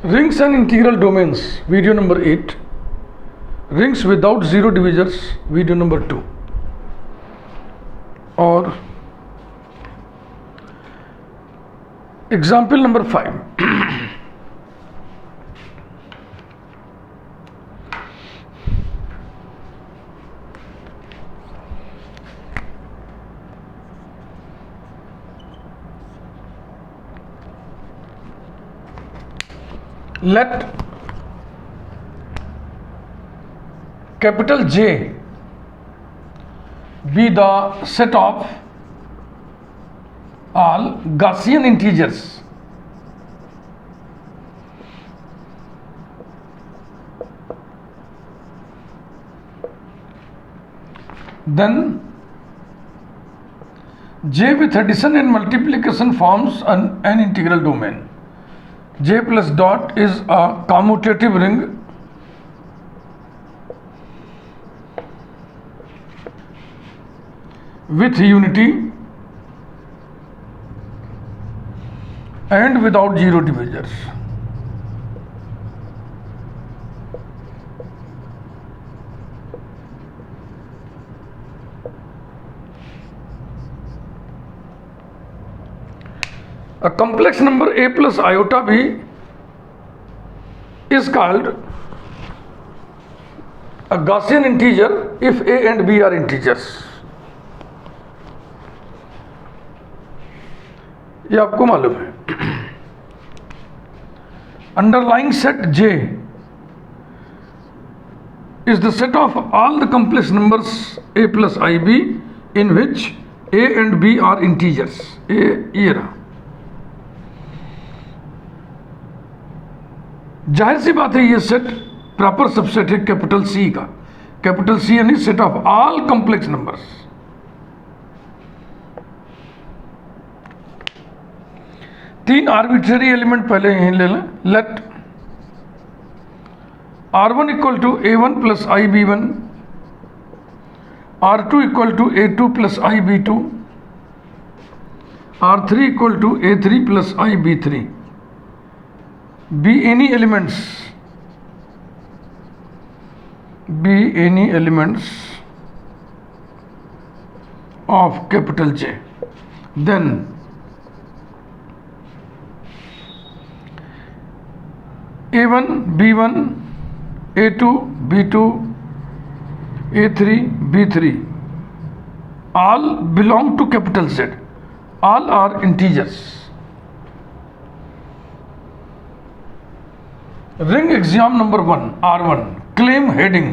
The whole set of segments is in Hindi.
Rings and integral domains, video number 8. Rings without zero divisors, video number 2. Or example number 5. Let capital J be the set of all Gaussian integers then J with addition and multiplication forms an integral domain. J plus dot is a commutative ring with unity and without zero divisors. A complex number a plus iota b is called a Gaussian integer if a and b are integers. ये आपको मालूम है. Underlying set J is the set of all the complex numbers a plus ib in which a and b are integers. ये रहा. जाहिर सी बात है ये सेट प्रॉपर सबसेट है कैपिटल सी का. कैपिटल सी यानी set of all complex numbers. तीन आर्बिट्ररी एलिमेंट पहले यहीं ले लें. Let R1 equal to A1 plus IB1, R2 equal to A2 plus IB2, R3 equal to A3 plus IB3. be any elements of capital J, then A1 B1 A2 B2 A3 B3 all belong to capital Z. All are integers. Ring axiom number 1 R1. Claim heading.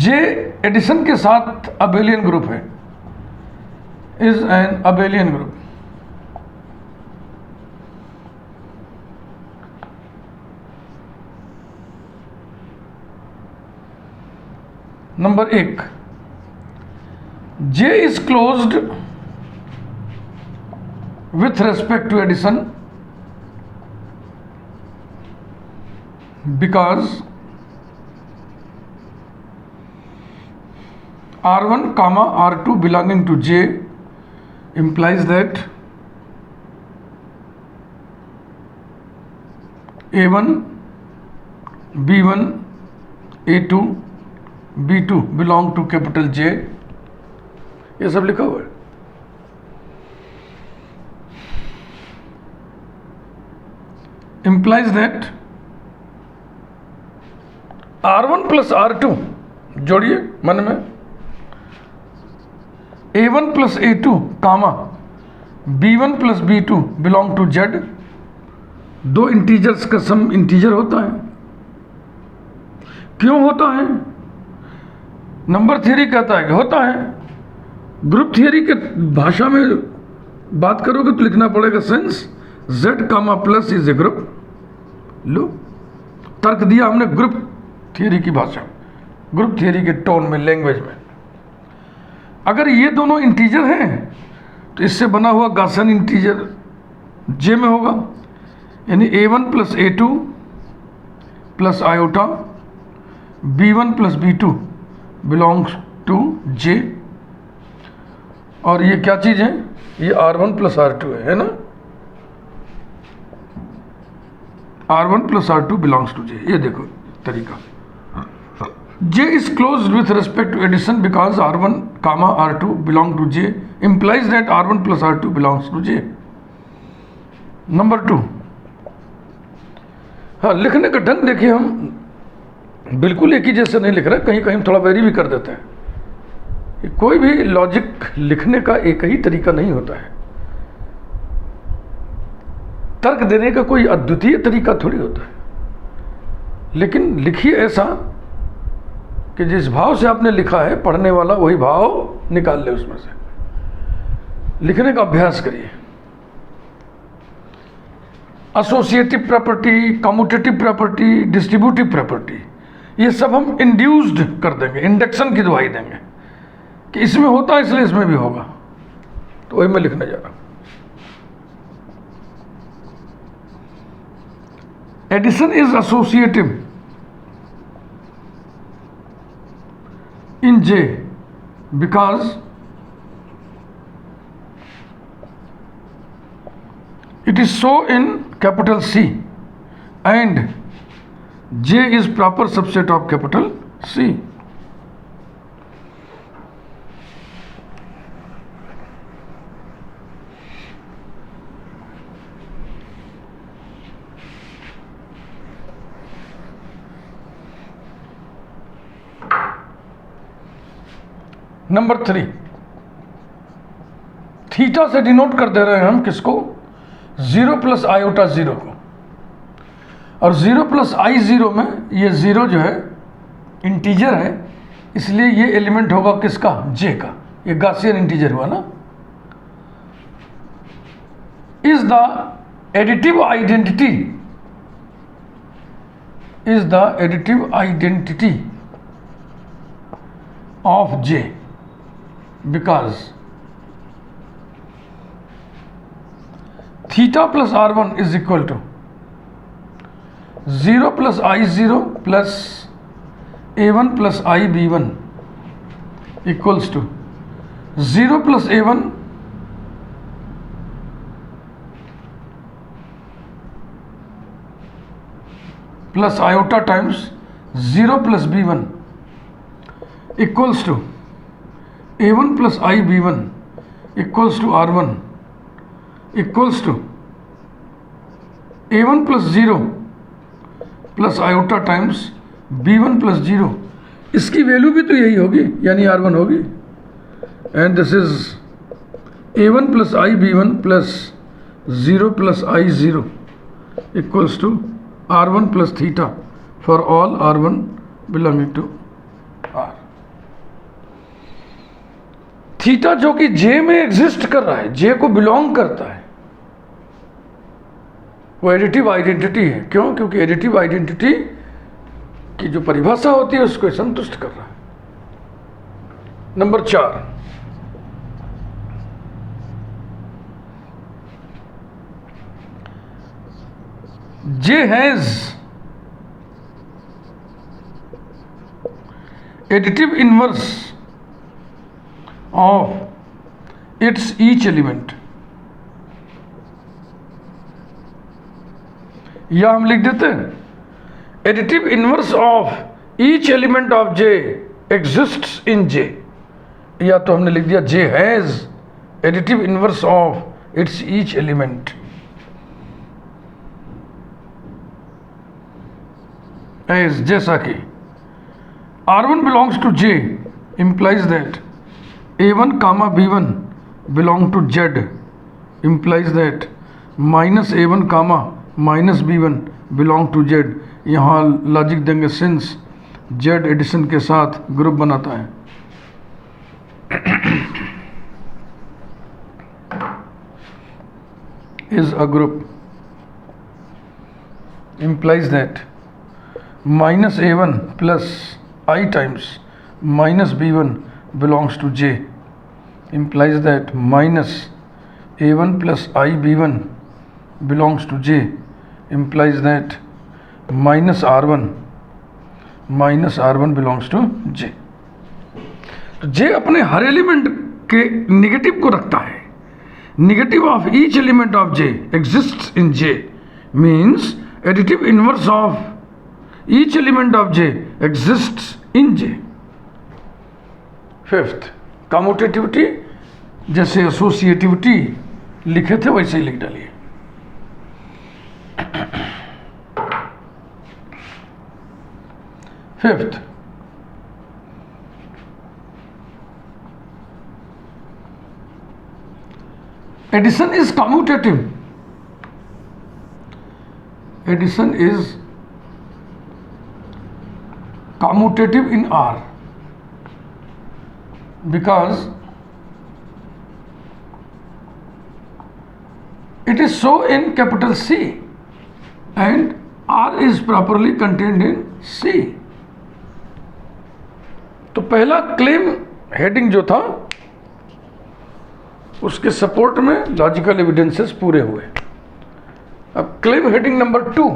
J addition के साथ अबेलियन ग्रुप है. Is an abelian group. Number 1. J is closed with respect to addition because R1 comma R2 belonging to J implies that A1 B1 A2 B2 belong to capital J. ये सब लिखा हुआ है. implies that R1 plus R2 जोड़िए मन में. A1 plus A2 comma B1 plus B2 belong to Z. दो इंटीजर्स का सम इंटीजर होता है. क्यों होता है? नंबर थियरी कहता है कि होता है. ग्रुप थियरी के भाषा में बात करोगे तो लिखना पड़ेगा hence Z comma plus is a group. लो तर्क दिया हमने ग्रुप थियरी की भाषा, ग्रुप थियरी के टोन में, लैंग्वेज में. अगर ये दोनों इंटीजर हैं तो इससे बना हुआ गॉसियन इंटीजर J में होगा. यानी A1 plus A2 plus iota B1 plus B2 belongs to J. और ये क्या चीज़ है? ये R1 प्लस R2 है ना. R1 plus R2 belongs to J। ये देखो तरीका, J is closed with respect to addition because R1 comma R2 belong to J implies that R1 plus R2 belongs to J। Number 2, हाँ लिखने का ढंग देखिए, हम बिल्कुल एक ही जैसे नहीं लिख रहे, कहीं कहीं थोड़ा वेरी भी कर देते हैं। कोई भी लॉजिक लिखने का एक ही तरीका नहीं होता है, तर्क देने का कोई अद्वितीय तरीका थोड़ी होता है। लेकिन लिखिए ऐसा कि जिस भाव से आपने लिखा है पढ़ने वाला वही भाव निकाल ले उसमें से। लिखने का अभ्यास करिए। Associative property, commutative property, distributive property, ये सब हम इंड्यूस्ड कर देंगे, इंडक्शन की दुहाई देंगे कि इसमें होता है इसलिए इसमें भी होगा। तो वही मैं लिखने जा रहा हूं। Addition is associative in J because it is so in capital C and J is proper subset of capital C। Number 3, theta से डिनोट कर दे रहे हैं हम किसको, 0 प्लस आयोटा 0 को। और 0 प्लस आई 0 में ये 0 जो है इंटीजर है, इसलिए ये एलिमेंट होगा किसका, J का। ये गॉसियन इंटीजर हुआ ना। Is the additive identity, is the additive identity of J because theta plus R1 is equal to 0 plus I0 plus A1 plus IB1 equals to 0 plus A1 plus iota times 0 plus B1 equals to A1 plus IB1 equals to R1 equals to A1 plus 0 plus iota times B1 plus 0। इसकी वैल्यू भी तो यही होगी, यानी R1 होगी। And this is A1 plus IB1 plus 0 plus I0 equals to R1 plus theta for all R1 belonging to R। Theta जो कि J में एग्जिस्ट कर रहा है, J को बिलोंग करता है, वो एडिटिव आइडेंटिटी है। क्यों? क्योंकि एडिटिव आइडेंटिटी की जो परिभाषा होती है उसको संतुष्ट कर रहा है। Number 4, J has additive inverse of its each element, या हम लिख देते हैं additive inverse of each element of J exists in J, या तो हमने लिख दिया J has additive inverse of its each element. As जैसा कि R1 belongs to J implies that A1 comma B1 belong to Z implies that minus A1 comma minus B1 belong to Z। यहाँ लॉजिक देंगे सिंस Z एडिशन के साथ ग्रुप बनाता है। is a group implies that minus A1 plus I times minus B1 belongs to J implies that minus A1 plus I B1 belongs to J implies that minus R1 belongs to J। तो J अपने हर एलिमेंट के निगेटिव को रखता है। Negative of each element of J exists in J means additive inverse of each element of J exists in J. Fifth, commutativity, जैसे एसोसिएटिविटी लिखे थे वैसे ही लिख डालिए। Fifth, addition is commutative. Addition is commutative in R because it is so in capital C and R is properly contained in C. तो पहला क्लेम हेडिंग जो था उसके सपोर्ट में लॉजिकल एविडेंसेस पूरे हुए। अब क्लेम हेडिंग नंबर 2,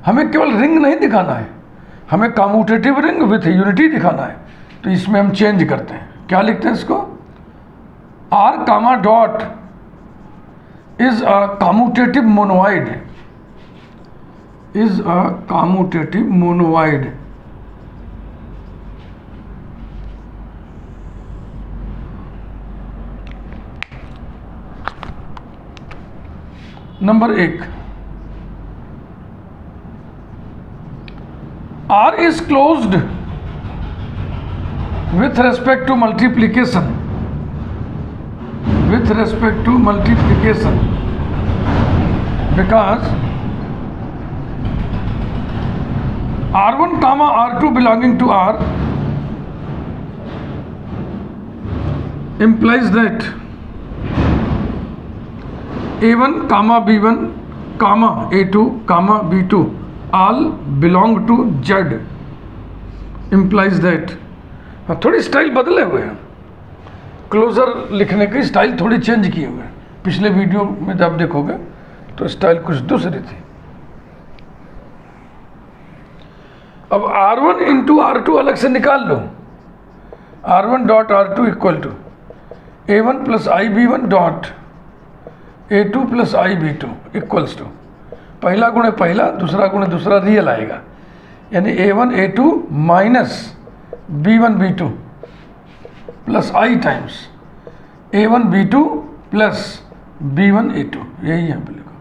हमें केवल रिंग नहीं दिखाना है, हमें कम्यूटेटिव रिंग विथ यूनिटी दिखाना है। तो इसमें हम चेंज करते हैं, क्या लिखते हैं इसको, R comma dot is a commutative monoid, is a commutative monoid. Number 1, R is closed with respect to multiplication, with respect to multiplication because R1 comma R2 belonging to R implies that A1 comma B1 comma A2 comma B2 all belong to Z implies that। थोड़ी स्टाइल बदले हुए हैं, क्लोजर लिखने की स्टाइल थोड़ी चेंज किए हुए हैं। पिछले वीडियो में जब देखोगे तो स्टाइल कुछ दूसरी थी। अब R1 इंटू R2 अलग से निकाल लो, R1 dot R2 equal to A1 plus IB1 dot A2 plus IB2 equals to, पहला गुणे पहला, दूसरा गुणे दूसरा रियल आएगा, यानी A1 A2 minus B1 B2 plus I times A1 B2 plus B1 A2, यही यहाँ पे लिखो।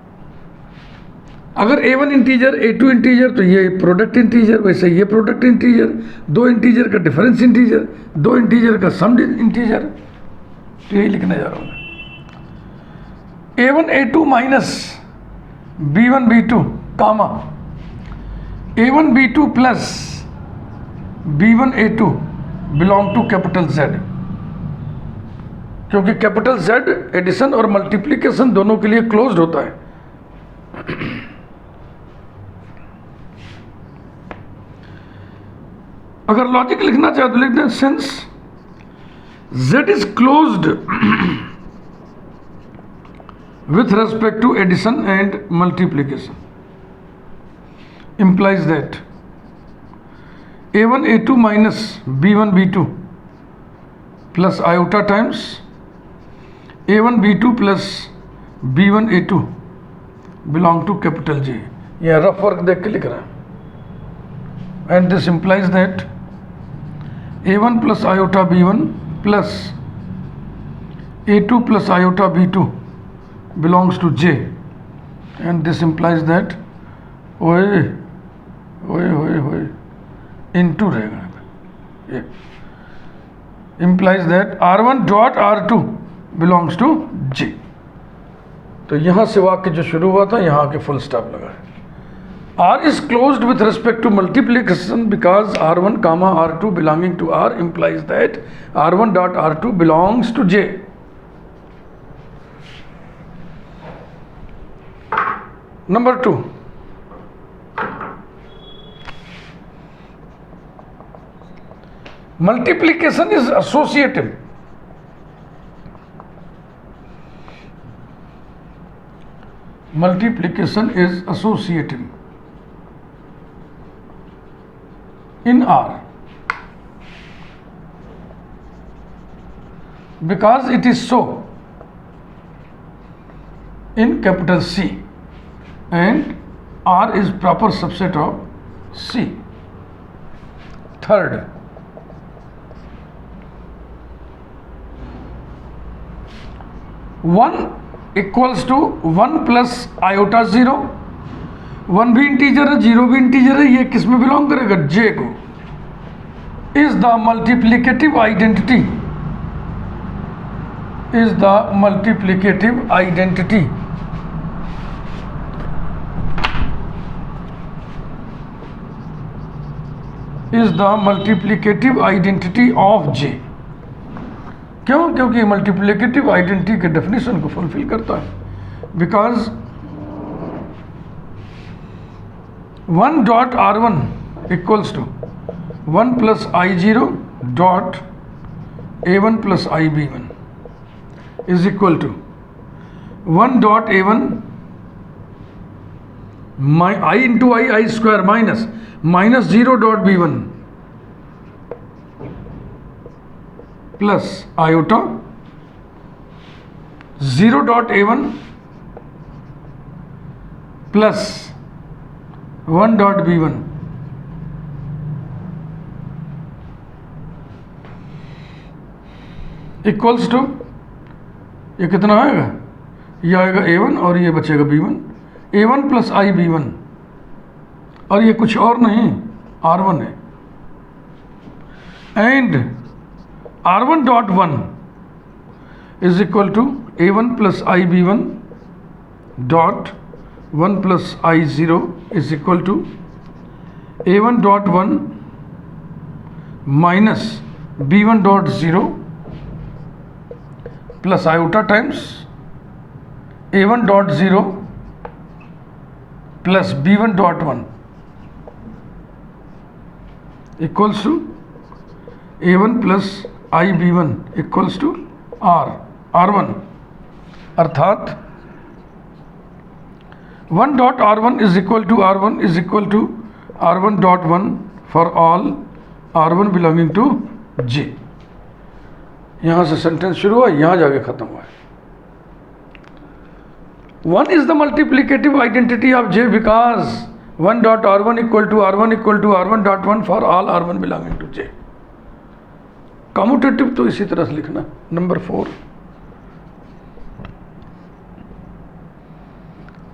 अगर A1 इंटीजर A2 इंटीजर तो ये प्रोडक्ट इंटीजर, वैसे ये प्रोडक्ट इंटीजर, दो इंटीजर का डिफरेंस इंटीजर, दो इंटीजर का सम इंटीजर, तो यही लिखने जा रहा हूँ मैं। A1 A2 minus B1 B2 comma A1 B2 plus B1 A2 belong to capital Z, क्योंकि कैपिटल Z एडिशन और मल्टीप्लिकेशन दोनों के लिए क्लोज्ड होता है। अगर लॉजिक लिखना चाहे तो लिख दें since Z is closed with respect to addition and multiplication implies that A1 A2 minus B1 B2 plus iota times A1 B2 plus B1 A2 belong to capital J। यह रफ वर्क देख के लिख रहा है। and this implies that A1 plus iota B1 plus A2 plus iota B2 belongs to J, and this implies that ओए into रहेगा, ये implies that R1 dot R2 belongs to J। तो यहाँ से वाक्य जो शुरू हुआ था यहाँ के फुल स्टॉप लगा है। R is closed with respect to multiplication because R1 comma R2 belonging to R implies that R1 dot R2 belongs to J। Number 2, multiplication is associative। Multiplication is associative in R because it is so in capital C and R is proper subset of C. Third, one equals to 1 plus iota 0. 1 भी इंटीजर है, 0 भी इंटीजर है. ये किस में बिलोंग करेगा? J को. Is the multiplicative identity, is the multiplicative identity of J. क्यों? क्योंकि मल्टीप्लिकेटिव आइडेंटिटी के डेफिनेशन को फुलफिल करता है. Because 1 dot R1 equals to 1 plus I0 dot A1 plus IB1 is equal to 1 dot A1 I into I square minus 0 dot B1 plus iota 0 dot A1 plus 1 dot B1 equals to, ये कितना आएगा? ये आएगा A1 और ये बचेगा B1. A1 प्लस IB1 और ये कुछ और नहीं R1 है. And R1 dot 1 is equal to A1 plus IB1 dot 1 plus I0 is equal to A1 dot 1 minus B1 dot 0 plus iota times A1 dot 0 plus B1 dot 1 equals to A1 plus IB1 equals to R1. अर्थात 1 dot R1 is equal to R1 is equal to R1 dot 1 for all R1 belonging to J. यहां से सेंटेंस शुरू हुआ, यहां जाके खत्म हुआ है. 1 is the multiplicative identity of J because 1 dot R1 equal to R1 dot 1 for all R1 belonging to J. Commutative तो इसी तरह से लिखना. Number 4,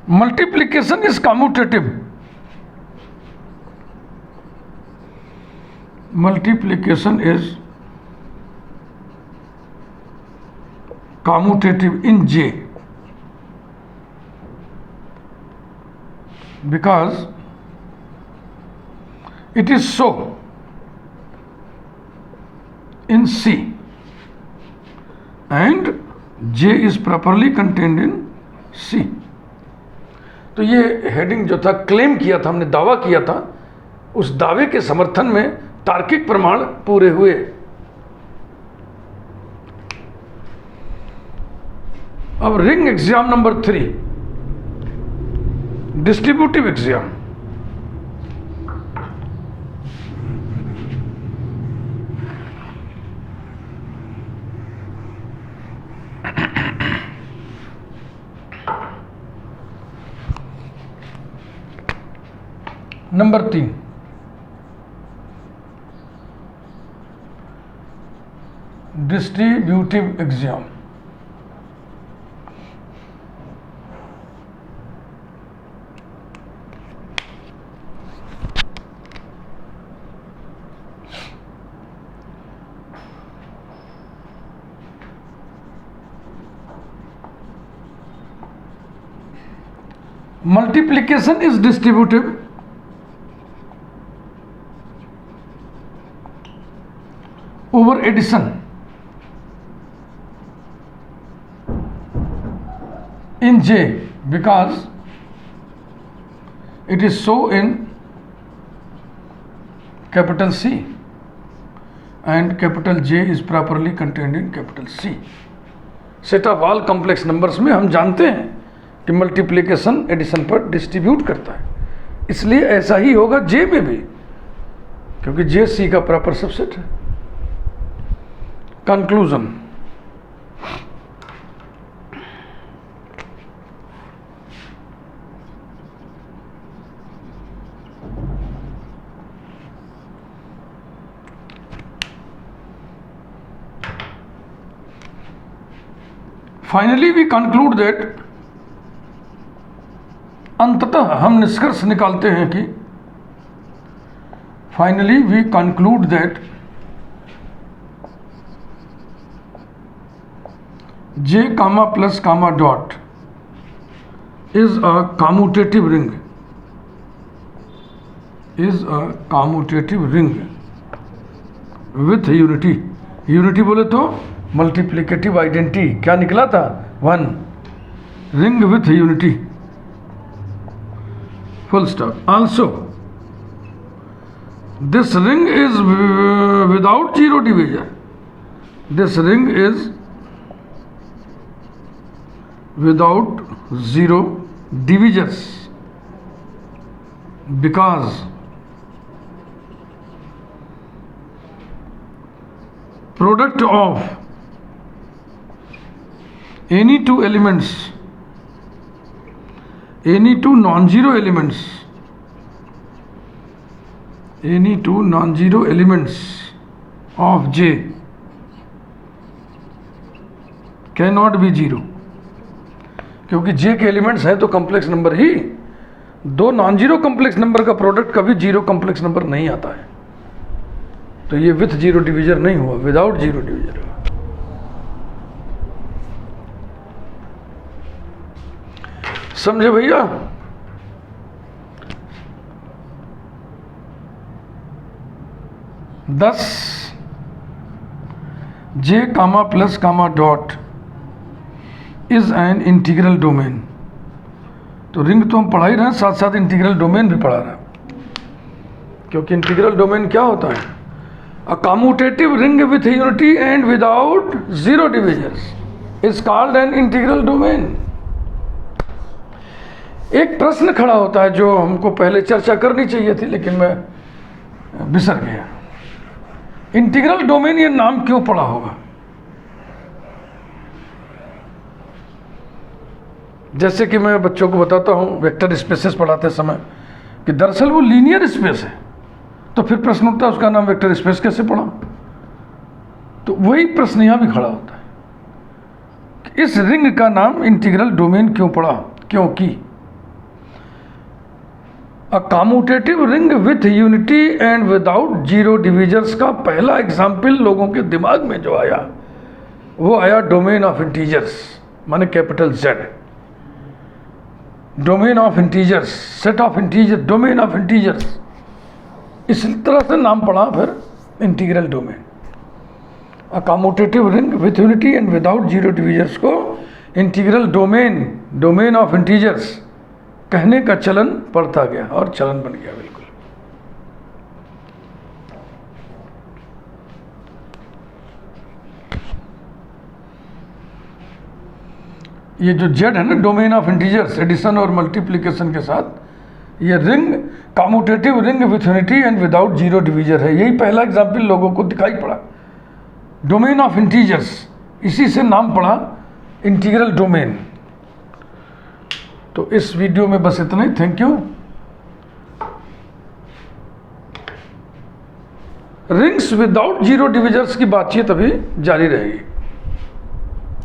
multiplication is commutative. Multiplication is commutative in J because it is so in C and J is properly contained in C. तो ये हेडिंग जो था, क्लेम किया था हमने, दावा किया था, उस दावे के समर्थन में तार्किक प्रमाण पूरे हुए. अब ring exam number 3, distributive exam. Number 3, distributive exam. Multiplication is distributive over addition in J because it is so in capital C and capital J is properly contained in capital C. Set of all complex numbers में हम जानते हैं कि मल्टीप्लिकेशन एडिशन पर डिस्ट्रीब्यूट करता है, इसलिए ऐसा ही होगा J में भी, क्योंकि J C का प्रॉपर सबसेट है. Conclusion. Finally we conclude that, अंततः हम निष्कर्ष निकालते हैं कि, finally we conclude that J comma plus comma dot is a commutative ring, is a commutative ring with unity. unity बोले तो मल्टीप्लिकेटिव आइडेंटिटी, क्या निकला था? 1. Ring with unity, full stop. Also this ring is without zero divisor. This ring is without zero divisors because product of any two elements, any two non-zero elements, any two non-zero elements of J cannot be zero. क्योंकि J के एलिमेंट्स हैं तो कॉम्प्लेक्स नंबर ही, दो नॉन जीरो कॉम्प्लेक्स नंबर का प्रोडक्ट कभी जीरो कॉम्प्लेक्स नंबर नहीं आता है. तो ये विथ जीरो डिवीजर नहीं हुआ, विदाउट जीरो डिवीजर हुआ. समझे भैया? दस J comma plus comma dot is an integral domain. तो रिंग तो हम पढ़ा ही रहे हैं, साथ साथ इंटीग्रल डोमेन भी पढ़ा रहे हैं. क्योंकि इंटीग्रल डोमेन क्या होता है? A commutative ring with unity and without zero divisors is called an integral domain. एक प्रश्न खड़ा होता है जो हमको पहले चर्चा करनी चाहिए थी, लेकिन मैं बिसर गया. इंटीग्रल डोमेन ये नाम क्यों पड़ा होगा? जैसे कि मैं बच्चों को बताता हूँ वेक्टर स्पेसेस पढ़ाते समय कि दरअसल वो लीनियर स्पेस है, तो फिर प्रश्न उठता है उसका नाम वेक्टर स्पेस कैसे पड़ा? तो वही प्रश्न यहाँ भी खड़ा होता है कि इस रिंग का नाम इंटीग्रल डोमेन क्यों पड़ा? क्योंकि a commutative ring with unity and without zero divisors का पहला एग्जाम्पल लोगों के दिमाग में जो आया वो आया डोमेन ऑफ इंटीजर्स, माने capital Z. Domain of integers, set of integer, domain of integers, इस तरह से नाम पड़ा फिर integral domain. A commutative ring with unity and without zero divisors को integral domain, domain of integers कहने का चलन पड़ता गया और चलन बन गया. बिल्कुल ये जो जेड है ना, डोमेन ऑफ इंटीजर्स, एडिशन और मल्टीप्लिकेशन के साथ, ये ring commutative ring with unity and without zero divisor है. यही पहला एग्जाम्पल लोगों को दिखाई पड़ा, डोमेन ऑफ इंटीजर्स, इसी से नाम पड़ा इंटीग्रल डोमेन. तो इस वीडियो में बस इतना ही. Thank you. Rings without zero divisors की बातचीत अभी जारी रहेगी.